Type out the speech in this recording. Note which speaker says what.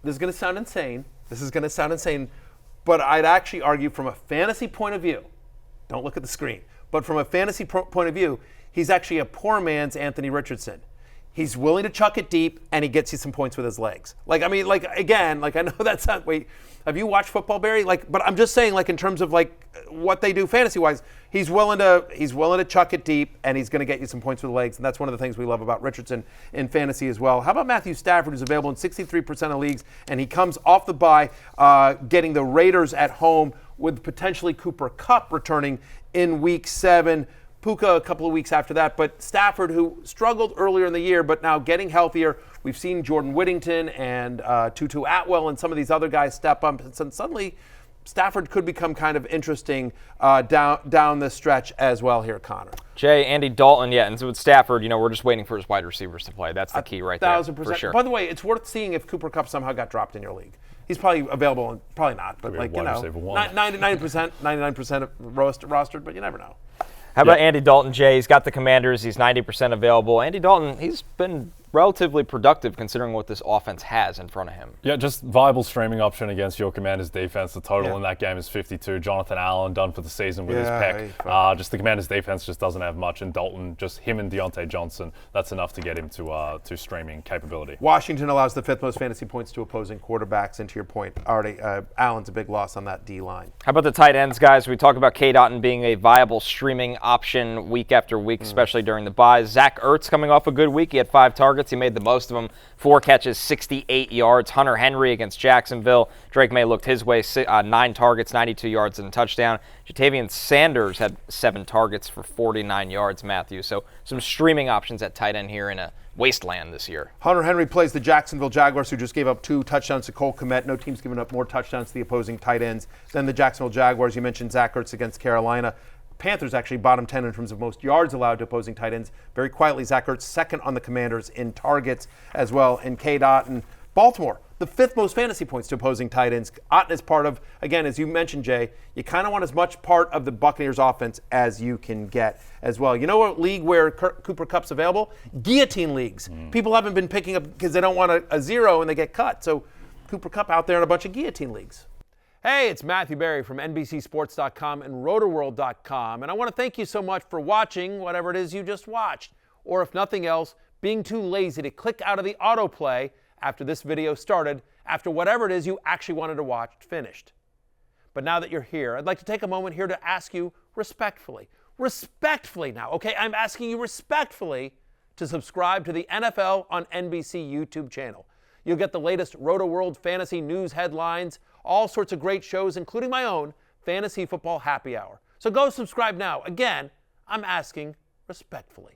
Speaker 1: this is going to sound insane, but I'd actually argue from a fantasy point of view, don't look at the screen, but from a fantasy point of view, he's actually a poor man's Anthony Richardson. He's willing to chuck it deep, and he gets you some points with his legs. I know that's not, wait, have you watched football, Barry? But I'm just saying, in terms of, what they do fantasy-wise, he's willing to chuck it deep, and he's going to get you some points with the legs, and that's one of the things we love about Richardson in fantasy as well. How about Matthew Stafford, who's available in 63% of leagues, and he comes off the bye, getting the Raiders at home with potentially Cooper Kupp returning in Week 7. Puka a couple of weeks after that, but Stafford, who struggled earlier in the year, but now getting healthier. We've seen Jordan Whittington and Tutu Atwell and some of these other guys step up, and suddenly Stafford could become kind of interesting down the stretch as well here, Connor.
Speaker 2: Jay, Andy Dalton, yeah, and so with Stafford, we're just waiting for his wide receivers to play. That's the key right there.
Speaker 1: 1,000%.
Speaker 2: For sure.
Speaker 1: By the way, it's worth seeing if Cooper Kupp somehow got dropped in your league. He's probably available, and probably not, but 90%, 99% rostered, but you never know.
Speaker 2: How about Andy Dalton, Jay? He's got the Commanders. He's 90% available. Andy Dalton, he's been relatively productive considering what this offense has in front of him.
Speaker 3: Yeah, just viable streaming option against your Commanders defense. The total in that game is 52. Jonathan Allen done for the season with his pec. Just the Commanders defense just doesn't have much, and Dalton, just him and Deontay Johnson, that's enough to get him to streaming capability.
Speaker 1: Washington allows the 5th most fantasy points to opposing quarterbacks, and to your point, already Allen's a big loss on that D-line.
Speaker 2: How about the tight ends, guys? We talk about K. Dotton being a viable streaming option week after week, especially during the bye. Zach Ertz coming off a good week. He had 5 targets. He made the most of them. 4 catches, 68 yards. Hunter Henry against Jacksonville. Drake May looked his way. 9 targets, 92 yards and a touchdown. Jatavian Sanders had 7 targets for 49 yards, Matthew. So some streaming options at tight end here in a wasteland this year.
Speaker 1: Hunter Henry plays the Jacksonville Jaguars, who just gave up 2 touchdowns to Cole Kmet. No team's given up more touchdowns to the opposing tight ends than the Jacksonville Jaguars. You mentioned Zach Ertz against Carolina. Panthers actually bottom 10 in terms of most yards allowed to opposing tight ends. Very quietly, Zach Ertz second on the Commanders in targets as well. And K. Dotton, Baltimore, the 5th most fantasy points to opposing tight ends. Otten is part of, again, as you mentioned, Jay, you kind of want as much part of the Buccaneers offense as you can get as well. You know what league where Cooper Kupp's available? Guillotine leagues. People haven't been picking up because they don't want a 0 and they get cut. So Cooper Kupp out there in a bunch of guillotine leagues. Hey, it's Matthew Berry from NBCSports.com and Rotoworld.com, and I want to thank you so much for watching whatever it is you just watched, or if nothing else, being too lazy to click out of the autoplay after this video started, after whatever it is you actually wanted to watch finished. But now that you're here, I'd like to take a moment here to ask you respectfully now, okay? I'm asking you respectfully to subscribe to the NFL on NBC YouTube channel. You'll get the latest Roto-World fantasy news headlines, all sorts of great shows, including my own Fantasy Football Happy Hour. So go subscribe now. Again, I'm asking respectfully.